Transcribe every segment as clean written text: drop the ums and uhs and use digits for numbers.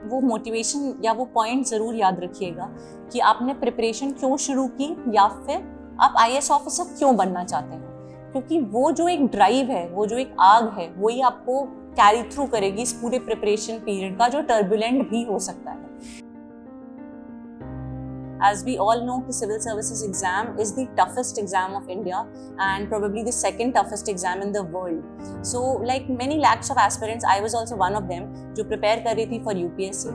वो मोटिवेशन या वो पॉइंट ज़रूर याद रखिएगा कि आपने प्रिपरेशन क्यों शुरू की या फिर आप IAS ऑफिसर क्यों बनना चाहते हैं, क्योंकि वो जो एक ड्राइव है, वो जो एक आग है, वही आपको कैरी थ्रू करेगी इस पूरे प्रिपरेशन पीरियड का, जो टर्बुलेंट भी हो सकता है। As we all know, the civil services exam is the toughest exam of India and probably the second toughest exam in the world. So, like many lakhs of aspirants, I was also one of them जो prepare कर रही थी for UPSC.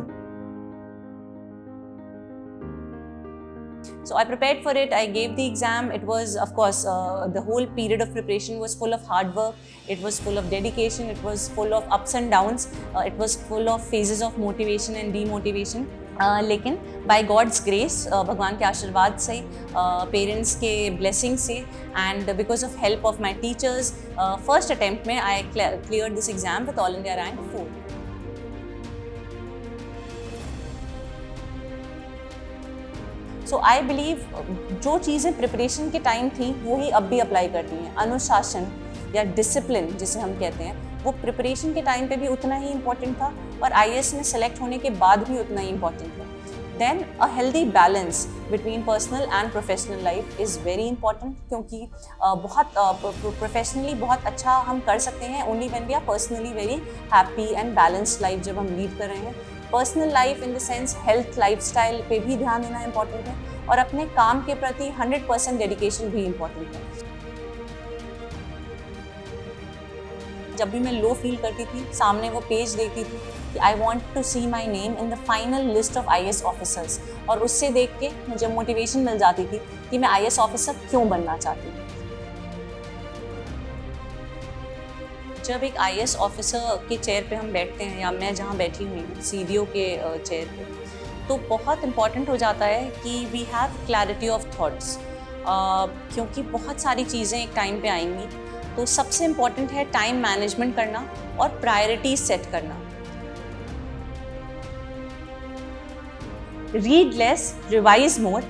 So I prepared for it. I gave the exam. It was, of course, the whole period of preparation was full of hard work. It was full of dedication. It was full of ups and downs. It was full of phases of motivation and demotivation. लेकिन by God's grace, भगवान के आशीर्वाद से, parents के blessing से and because of help of my teachers, first attempt में I clear this exam with all India rank 4. So I believe जो चीज़ें प्रिपरेशन के टाइम थी वही अब भी अप्लाई करती हैं. अनुशासन या डिसिप्लिन जिसे हम कहते हैं, वो प्रिपरेशन के टाइम पे भी उतना ही इम्पॉर्टेंट था और IAS में सेलेक्ट होने के बाद भी उतना ही इम्पॉर्टेंट था. Then a healthy balance between personal and professional life is very important, क्योंकि बहुत प्रोफेशनली बहुत अच्छा हम कर सकते हैं only when we are personally very happy and balanced life जब हम लीड कर रहे हैं. Personal life in the sense health lifestyle पे भी ध्यान देना इम्पॉर्टेंट है और अपने काम के प्रति 100% डेडिकेशन भी इम्पॉर्टेंट है. जब भी मैं लो फील करती थी, सामने वो पेज देखती थी कि I want to see my name in the final list of IAS officers, और उससे देख के मुझे मोटिवेशन मिल जाती थी कि मैं IAS ऑफिसर क्यों बनना चाहती हूँ. जब एक IAS ऑफिसर के चेयर पे हम बैठते हैं, या मैं जहाँ बैठी हुई हूँ CDO के चेयर पे, तो बहुत इम्पॉर्टेंट हो जाता है कि we have clarity of thoughts, क्योंकि बहुत सारी चीज़ें एक टाइम पे आएंगी. तो सबसे इम्पॉर्टेंट है टाइम मैनेजमेंट करना और प्रायोरिटीज सेट करना. रीड लेस, रिवाइज मोर.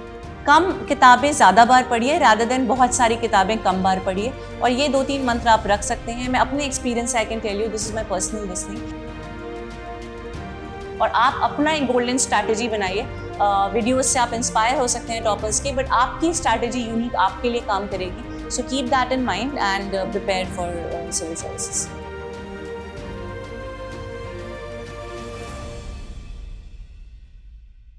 कम किताबें ज़्यादा बार पढ़िए रादर देन बहुत सारी किताबें कम बार पढ़िए. और ये 2-3 मंत्र आप रख सकते हैं. मैं अपने experience I can tell you, this is my personal listening. और आप अपना एक गोल्डन स्ट्रैटेजी बनाइए. वीडियोस से आप इंस्पायर हो सकते हैं टॉपर्स के, बट आपकी स्ट्रैटेजी यूनिक आपके लिए काम करेगी. So keep that in mind and prepare for civil services.